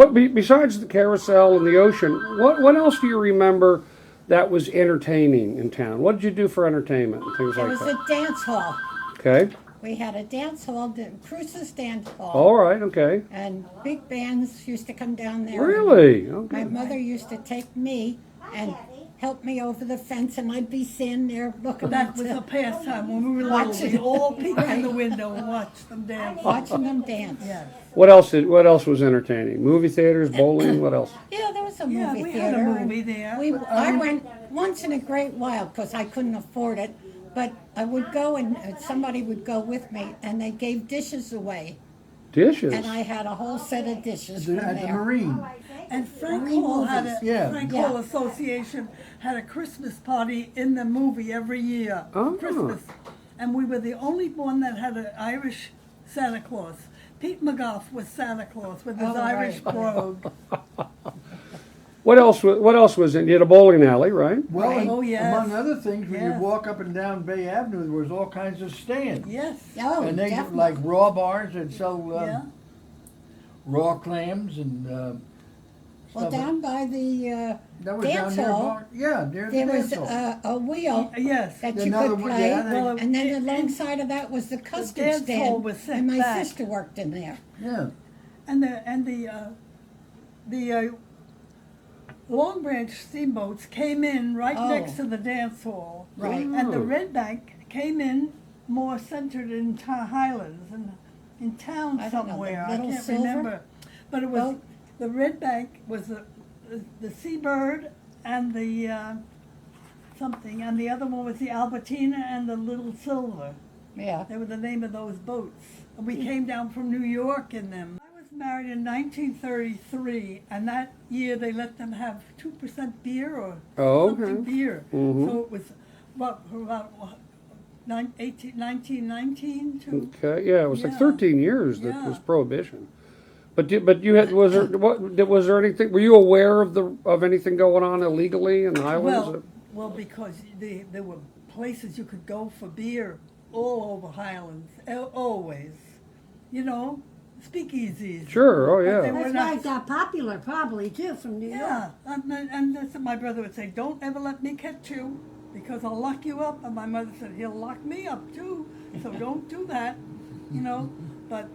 besides the carousel and the ocean? What else do you remember that was entertaining in town? What did you do for entertainment and things There like was that? a dance hall. Okay. We had a dance hall, the Cruises Dance Hall. All right. Okay. And big bands used to come down there. Really? My Okay. mother used to take me and help me over the fence, and I'd be standing there looking That at was a them, pastime when we were little. Watching. We all peeked in the window and watched them dance. watching them dance. Yes. What else was entertaining? Movie theaters, bowling. What else? Yeah, there was a movie Yeah, we theater. had a and movie there. I went once in a great while because I couldn't afford it, but I would go and somebody would go with me, and they gave dishes away, Dishes. and I had a whole set of dishes from At the there. Marine. And Frank Marine Hall had movies. Yeah. Frank Yeah. Hall Association had a Christmas party in the movie every year. Oh. Christmas. And we were the only one that had an Irish Santa Claus. Pete McGough was Santa Claus with his Oh, Irish right. brogue. What else? What else was in? You had a bowling alley, right? Well, Right. and Oh, yes. among other things, when Yes. you walk up and down Bay Avenue, there was all kinds of stands. Yes. Oh, And they definitely. like raw bars and sell Yeah. raw clams and Well, stuff. down by the That was dance down near hall, bar. Yeah, near the there was dance hall. a wheel Yes. that you Another could one, play, yeah, Well, and then it- alongside of that was the custard dance stand, hall was set and my back. sister worked in there. Yeah. And the Long Branch steamboats came in right Oh. next to the dance hall. Right. And the Oh. Red Bank came in more centered in Highlands and in town I don't know, the somewhere. I Little can't Silver? remember. But it was Well- the Red Bank was the Seabird and the something, and the other one was the Albertina and the Little Silver. Yeah. They were the name of those boats. And we came down from New York in them. I was married in 1933, and that year they let them have 2% beer or Oh, something okay. beer. Mhm. So it was about 1919 to. Okay. Yeah, it was like Yeah. 13 years that Yeah. was prohibition. But you had was there anything? Were you aware of anything going on illegally in the Highlands? Well, because there were places you could go for beer all over Highlands, always. You know, speakeasies. Sure. Oh But yeah. they were That's not- why it got popular, probably too, from New York. Yeah, and that's what my brother would say, don't ever let me catch you, because I'll lock you up. And my mother said, he'll lock me up too, so don't do that, you know. But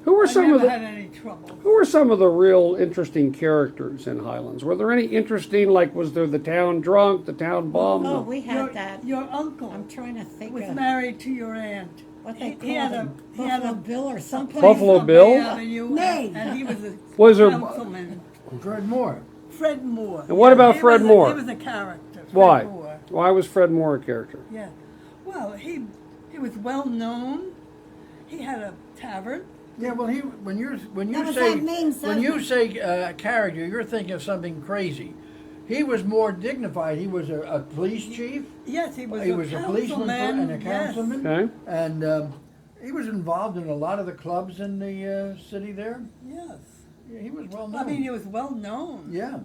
Who were I some never of the had any trouble. Who were some of the real interesting characters in Highlands? Were there any interesting? Like, was there the town drunk, the town bum? Oh, we had Your, that. your uncle I'm trying to think was of married to your aunt. what they He had called a him. he had Buffalo a Bill or something. place Buffalo on Bill? Bay Avenue, Maine. and he was a Was there- councilman. Fred Moore. Fred Moore. And what about he Fred was Moore? He was a character. Fred Why? Moore. Why was Fred Moore a character? Yeah. Well, he was well known. He had a tavern. Yeah, well, when you That was say that main when you subject. say character, you're thinking of something crazy. He was more dignified. He was a police chief. Yes, he was He a was a policeman councilman. and a councilman, Okay. and he was involved in a lot of the clubs in the city there. Yes. Yeah, he was well known. Yes. I mean, he was well known. Yeah.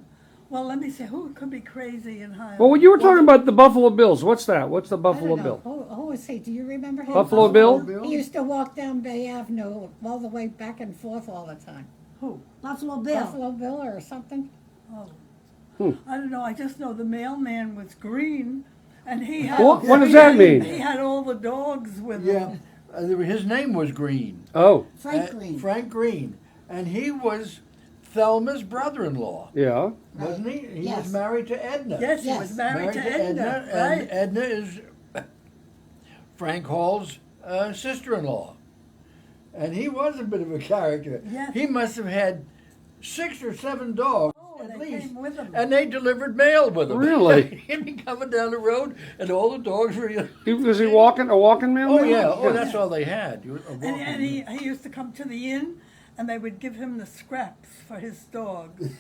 Well, let me see. Who could be crazy in Highland? Well, you were talking about the Buffalo Bills. What's that? What's the Buffalo I don't know. Bill? Who was he? Do you remember him? Buffalo Bill? He used to walk down Bay Avenue all the way back and forth all the time. Who? Buffalo Bill. Buffalo Bill or something? Oh. I don't know. I just know the mailman was green, and he had. What does that mean? He had all the dogs with Yeah. him. His name was Green. Oh, Frank Green. Frank Green, and he was Thelma's brother-in-law, yeah. wasn't he? He Yes. was married to Edna. Yes, he Yes. was married to Edna, and right? Edna is Frank Hall's sister-in-law, and he was a bit of a character. Yes. He must have had 6 or 7 dogs Oh, at they least, came with him. and they delivered mail with him. Really? He'd be coming down the road, and all the dogs were. Was he walking a walking man? Oh yeah, oh that's all they had. And he used to come to the inn, and they would give him the scraps for his dogs.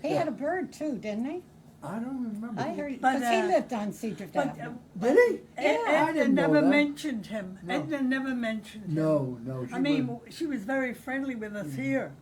He had a bird too, didn't he? I don't remember. I heard But, because he uh, lived on Cedar But Avenue. Did he? Edna I didn't know never that. mentioned him. No. Edna never mentioned him. No, no. I mean, she was very friendly with us here.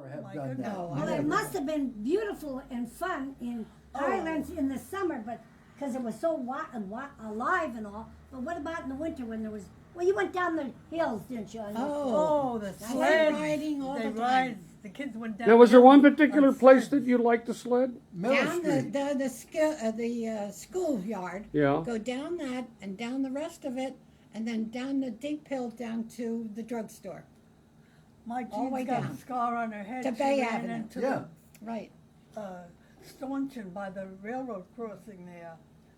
or have my done goodness. that. No, Well, it must have been beautiful and fun in Highlands in the summer, but because it was so alive and all. But what about in the winter when there was? Well, you went down the hills, didn't you? Oh, the That's sled riding all they the ride. time. The kids went down. Now, was there the one hill particular on place sleds. that you liked to sled? Miller Down Street. the schoolyard. Yeah. Go down that and down the rest of it, and then down the deep hill down to the drugstore. My all the way jeans got down. a scar on her head. To She Bay ran Avenue. into Yeah. Right. the stanchion by the railroad crossing there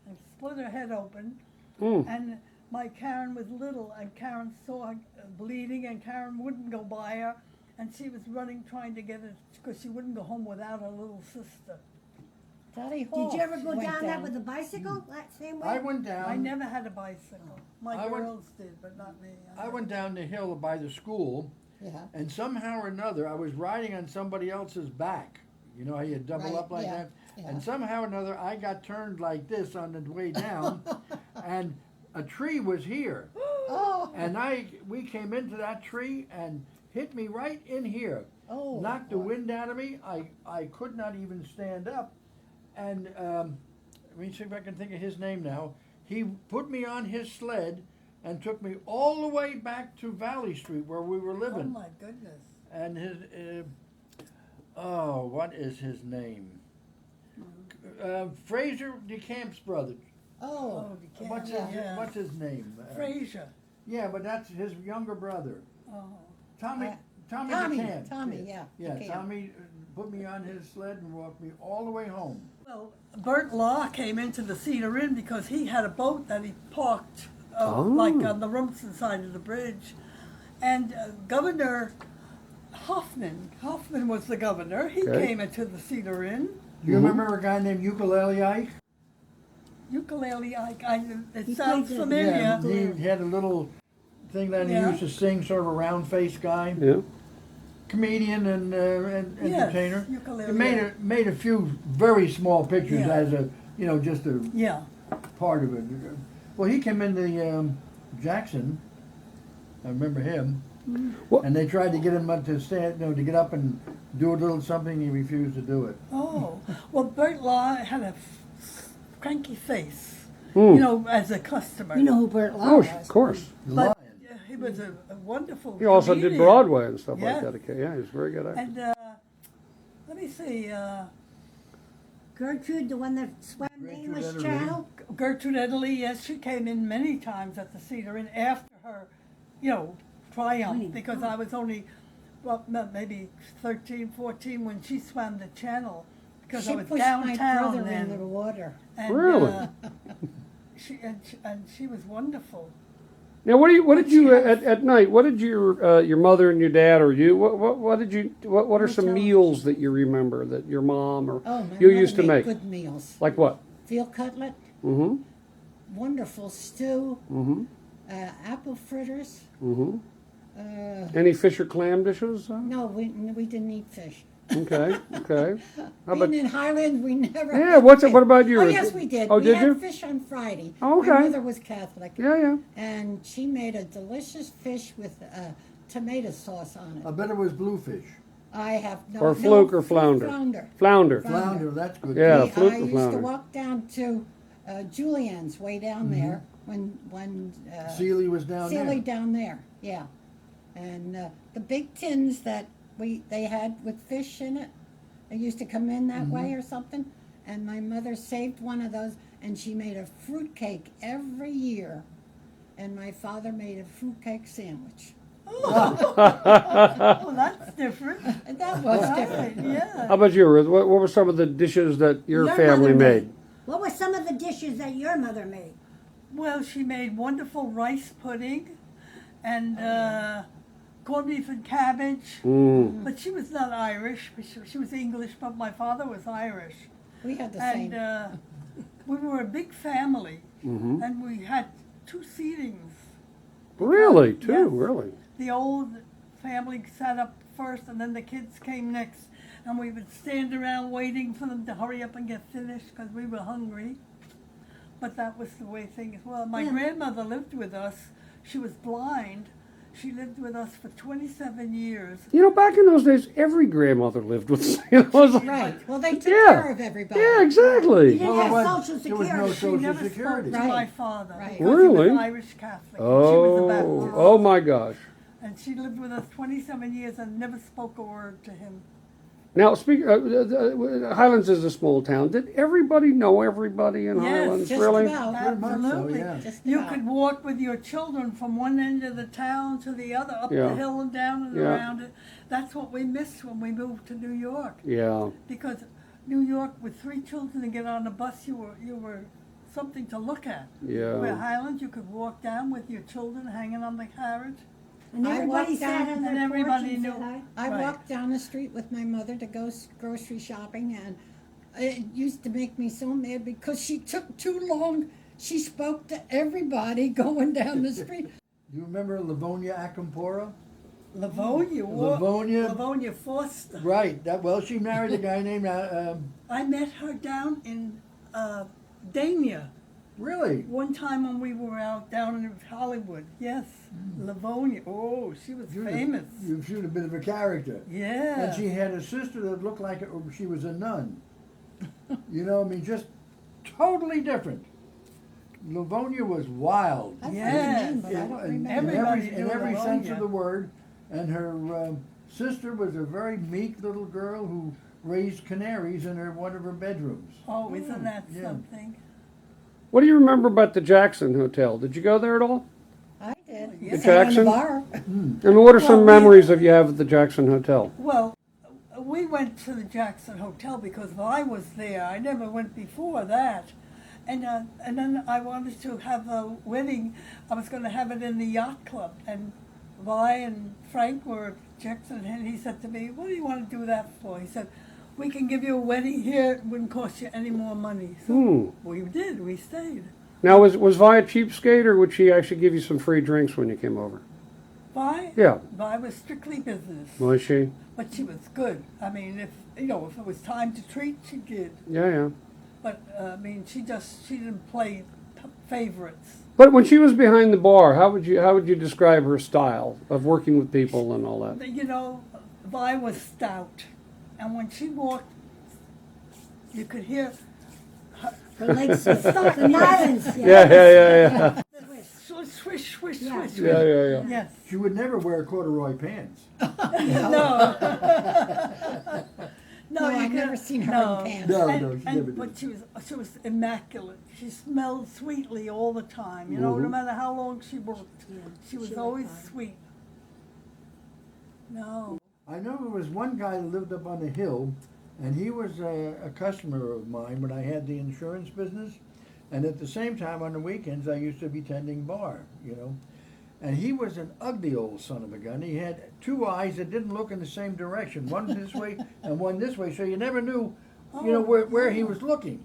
and split her head open. Mm. And my Karen was little, and Karen saw her bleeding, and Karen wouldn't go by her, and she was running trying to get it because she wouldn't go home without her little sister. Daddy Did Hall you ever go went down that with a bicycle? That same way? I went down. I never had a bicycle. My I went- girls did, but not me. I went down the hill by the school, Yeah. and somehow or another, I was riding on somebody else's back. You know how you double Right, up like yeah, that? yeah. And somehow or another, I got turned like this on the way down, and a tree was here. Oh. And we came into that tree and hit me right in here. Oh. Knocked the wind out of me. I could not even stand up. And let me see if I can think of his name now. He put me on his sled and took me all the way back to Valley Street where we were Oh living. my goodness. And his, what is his name? Fraser DeCamp's brother. Oh. Oh, you can't. What's his name? Frazier. Yeah, but that's his younger brother. Oh. Tommy. Tommy Tommy, DeCamp. Tommy, yeah, Yeah, DeCamp. Tommy put me on his sled and walked me all the way home. Well, Bert Law came into the Cedar Inn because he had a boat that he parked, Oh. like on the Rumson side of the bridge. And Governor Hoffman was the governor. He Okay. came into the Cedar Inn. Do you remember a guy named Ukulele Ike? Ukulele, it He sounds played the- familiar. Yeah, he had a little thing that he Yeah. used to sing, sort of a round-faced guy. Yeah. Comedian and Yes, entertainer. ukulele, He made a few very small pictures Yeah. as a, just a Yeah. part of it. Well, he came into Jackson. I remember him. What- And they tried to get him to stand, to get up and do a little something. He refused to do it. Oh, well, Bert Law had a cranky face, Hmm. as a customer. You know who Bert Law Oh, was? of course. The But lion. yeah, he was a wonderful. He also did comedian. Broadway and stuff Yeah. like that. Okay, yeah, he's a very good actor. And let me see, Gertrude, the one that swam the Gertrude English Ederle. Channel? Gertrude Ederle. Yes, she came in many times at the Cedar Inn after her, triumph, Winning. because I was only, maybe 13, 14 when she swam the channel, because She I was pushed my downtown brother then. into the water. And, Really? she was wonderful. Now, what did you Yes. at night? What did your mother and your dad or you? What did you? What are some Which meals that you remember that your mom or Oh, my you mother used to made make? good meals. Like what? Veal cutlet, Mm-hmm. wonderful stew, Mm-hmm. apple fritters. Mm-hmm. Uh, Any fish or clam dishes? no, we didn't eat fish. Okay. Okay. How about? Being in Highlands, we never. Yeah. had What fish. about you? Oh yes, we did. Oh, we did had you? fish on Friday. Oh, okay. My mother was Catholic, Yeah. Yeah. and she made a delicious fish with tomato sauce on I it. bet it was bluefish. I have no. Or fluke or no, flounder? Flounder. Flounder. Flounder, that's good. Yeah. I fluke or used flounder. to walk down to Julian's way down there when Sealy was down Sealy there. down there, yeah. And the big tins that they had with fish in it, they used to come in that way or something. And my mother saved one of those, and she made a fruit cake every year. And my father made a fruit cake sandwich. Oh, that's different. And that was different. Yeah. How about you, Ruth? What were some of the dishes that your Your family mother made? What were some of the dishes that your mother made? Well, she made wonderful rice pudding and corned beef and cabbage. Mm. But she was not Irish. She was English, but my father was Irish. We had the And same. we were a big family, Mm-hmm. and we had two seatings. Really? Too? Yes. Really? The old family sat up first, and then the kids came next. And we would stand around waiting for them to hurry up and get finished because we were hungry. But that was the way things were. My Yeah. grandmother lived with us. She was blind. She lived with us for 27 years. You know, back in those days, every grandmother lived with. You know, it was like- Right. Well, they took Yeah. care of everybody. yeah, You exactly. didn't Well, have it Social was- there was no Security. She Social never Security. spoke to my Right. father Right. because Really? he was Irish Catholic. And she was a Oh, Baptist. oh my gosh. And she lived with us 27 years and never spoke a word to him. Now, Highlands is a small town. Did everybody know everybody in Yes, Highlands? Just really? about. Pretty much so, Absolutely. yeah. Just You about. could walk with your children from one end of the town to the other, up Yeah. the hill and down and Yeah. around it. That's what we missed when we moved to New York. Yeah. Because New York, with 3 children to get on a bus, you were something to look at. Where Yeah. Highlands, you could walk down with your children hanging on the carriage. And I everybody walked sat down on their and porch everybody and knew. said hi. I Right. walked down the street with my mother to go grocery shopping, and it used to make me so mad because she took too long. She spoke to everybody going down the street. Do you remember Livonia Acampora? Livonia, Livonia. Livonia Foster. Right. Well, she married a guy named. I met her down in Dania Really? one time when we were out down in Hollywood. Yes, Livonia. Oh, she was famous. You shoot a bit of a character. Yeah. And she had a sister that looked like she was a nun. You know, I mean, just totally different. Livonia was wild. I've heard Yes. the name, but I don't remember. Everybody in knew every sense Livonia. of the word. And her sister was a very meek little girl who raised canaries in one of her bedrooms. Oh, isn't that Yeah. something? What do you remember about the Jackson Hotel? Did you go there at all? I did. The Sat on Jackson? bar. And what are some Well, we- memories of you have at the Jackson Hotel? Well, we went to the Jackson Hotel because while I was there, I never went before that. And then I wanted to have a wedding. I was going to have it in the yacht club. And Vi and Frank were at Jackson, and he said to me, "What do you want to do that for?" He said, "We can give you a wedding here. It wouldn't cost you any more money." So we did. We stayed. Now, was Vi a cheapskate, or would she actually give you some free drinks when you came over? Vi? Yeah. Vi was strictly business. Was she? But she was good. I mean, if it was time to treat, she did. Yeah, yeah. But I mean, she didn't play favorites. But when she was behind the bar, how would you describe her style of working with people and all that? You know, Vi was stout, and when she walked, you could hear The legs stuck in islands. Yeah. swish, swish, swish, Yeah. swish. Yeah. Yes. She would never wear corduroy pants. No. No, you I've could- never seen her no. in pants. No, And- no, she and- never did. But she was immaculate. She smelled sweetly all the time. You know, no matter how long she worked, she was she always looked fine. sweet. No. I know there was one guy that lived up on the hill, and he was a customer of mine when I had the insurance business. And at the same time, on the weekends, I used to be tending bar, you know. And he was an ugly old son of a gun. He had 2 eyes that didn't look in the same direction, one this way and one this way, so you never knew, where he was looking.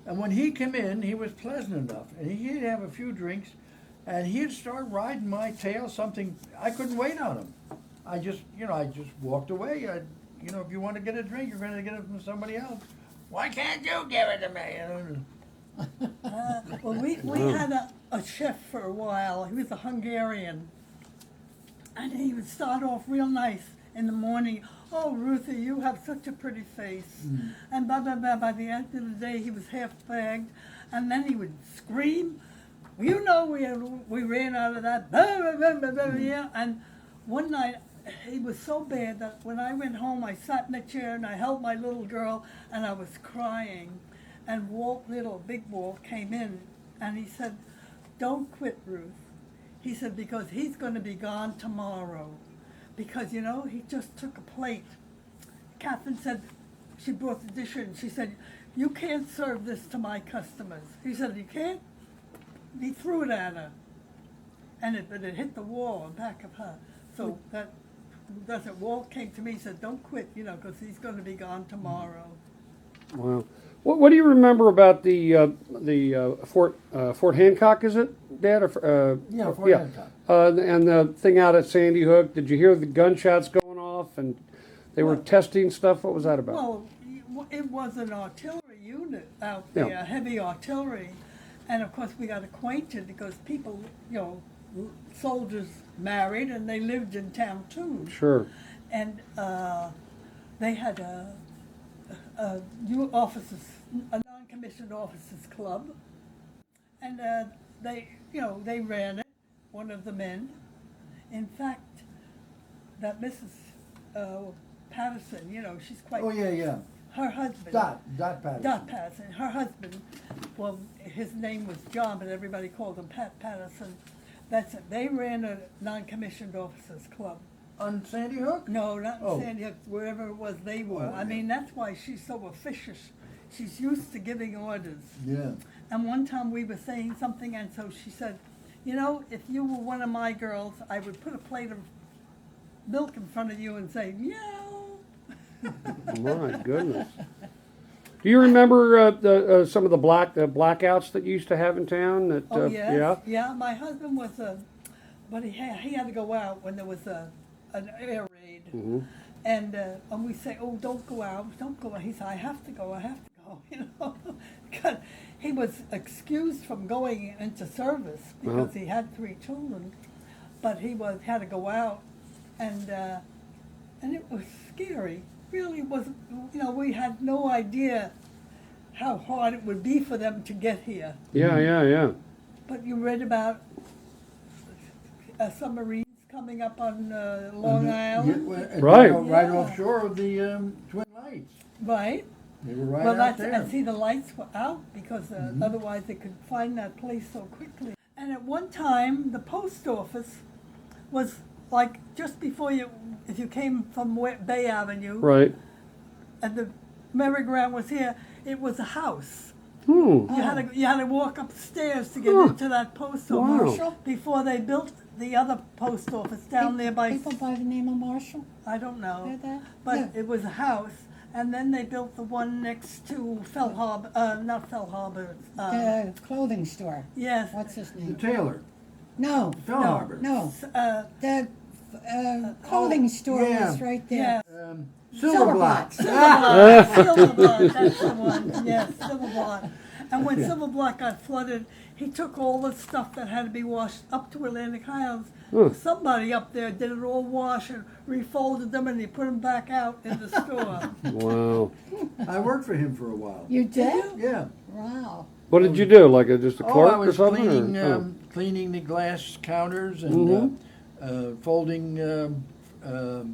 And when he came in, he was pleasant enough, and he'd have a few drinks, and he'd start riding my tail, something, I couldn't wait on him. I just walked away. If you want to get a drink, you're going to get it from somebody else. Why can't you give it to me? Well, we had a chef for a while. He was a Hungarian. And he would start off real nice in the morning. "Oh, Ruthie, you have such a pretty face." And blah, blah, blah. By the end of the day, he was half fagged. And then he would scream. You know, we ran out of that. Blah, blah, blah, blah, blah, yeah. And one night, he was so bad that when I went home, I sat in a chair and I held my little girl and I was crying. And Big Walt, came in and he said, "Don't quit, Ruth." He said, "Because he's going to be gone tomorrow." Because, he just took a plate. Catherine said, she brought the dish in. She said, "You can't serve this to my customers." He said, "You can't?" He threw it at her. But it hit the wall in back of her. So Walt came to me and said, "Don't quit, because he's going to be gone tomorrow." Wow. What do you remember about the Fort Hancock? Is it, Dad? Yeah, Fort Hancock. And the thing out at Sandy Hook. Did you hear the gunshots going off and they were testing stuff? What was that about? Well, it was an artillery unit out Yeah. there, heavy artillery. And of course we got acquainted because people, soldiers married, and they lived in town too. Sure. And they had a non-commissioned officers club, and they ran it. One of the men, in fact, that Mrs. Patterson, she's quite. Oh, yeah. Her husband. Dot Patterson. Dot Patterson. Her husband, well, his name was John, but everybody called him Pat Patterson. That's it. They ran a non-commissioned officers club. On Sandy Hook? No, not in Oh. Sandy Hook, wherever it was they were. Oh, I mean, that's why she's so officious. She's used to giving orders. Yeah. And one time we were saying something, and so she said, if you were one of my girls, I would put a plate of milk in front of you and say, meow. My goodness. Do you remember some of the blackouts that you used to have in town? That, Oh, yes. Yeah. Yeah, my husband was but he had to go out when there was an air raid. Mm-hmm. And we say, oh, don't go out, don't go out. He said, I have to go, because he was excused from going into service because he had 3 children, but he had to go out, and it was scary. Really was, we had no idea how hard it would be for them to get here. Yeah. But you read about submarines coming up on Long Island, Right. Right offshore of the Twin Lights. right? They were right Well, out there. and see, the lights were out because otherwise they could find that place so quickly. And at one time, the post office was like just before if you came from Bay Avenue, Right. and the merry-go-round was here, it was a house. Hmm. You had to walk upstairs to get Huh. into that post Wow. office before they built the other post office down there by. People by the name of Marshall. I don't know, Heard that? but Yeah. it was a house, and then they built the one next to Fell Harbor, not Fell Harbor. The clothing store. Yes. What's his The name? Taylor. No, Fell Harbor. no. Uh, The clothing store yeah. was right yeah. there. Silverblock. Silverblock, that's the one. Yes, Silverblock. And when Silverblock got flooded, he took all the stuff that had to be washed up to Atlantic Highlands. Somebody up there did it all wash and refolded them, and he put them back out in the store. Wow. I worked for him for a while. You did? Yeah. Wow. What did you do? Like just a clerk I was or something? cleaning, or- cleaning the glass counters and folding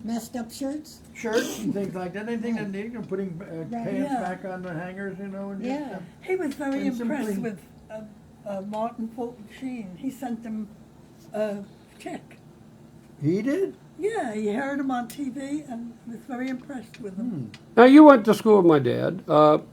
Messed up shirts? shirts and things like that. Anything that needed, putting pants Yeah. back on the hangers, and Yeah. just, He was very And impressed simply- with Martin Fulton Sheen. He sent him a check. he did. Yeah, he heard him on TV and was very impressed with him. Now you went to school with my dad.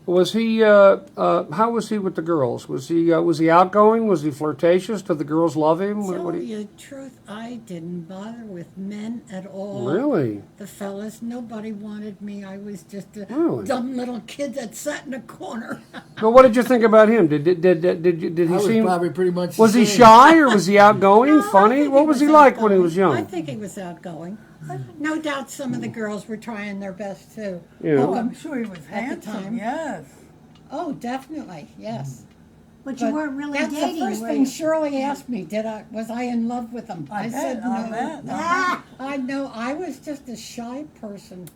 Was he? How was he with the girls? Was he outgoing? Was he flirtatious? Did the girls love him? Tell you the truth, I didn't bother with men at all. Really? The fellas, nobody wanted me. I was just a Really? dumb little kid that sat in a corner. But what did you think about him? Did I he was seem? probably pretty much. Was the he same. shy or was he outgoing? No, I Funny? think What was he was like when he was outgoing. I young? think he was outgoing. No doubt some of the girls were trying their best too. Yeah. Oh, I'm sure he was At the handsome. time. Yes. Oh, definitely, yes. But you weren't really That's dating, the first were thing you? Shirley asked me. Was I in love with him? I bet, said I no. bet. I know. I was just a shy person.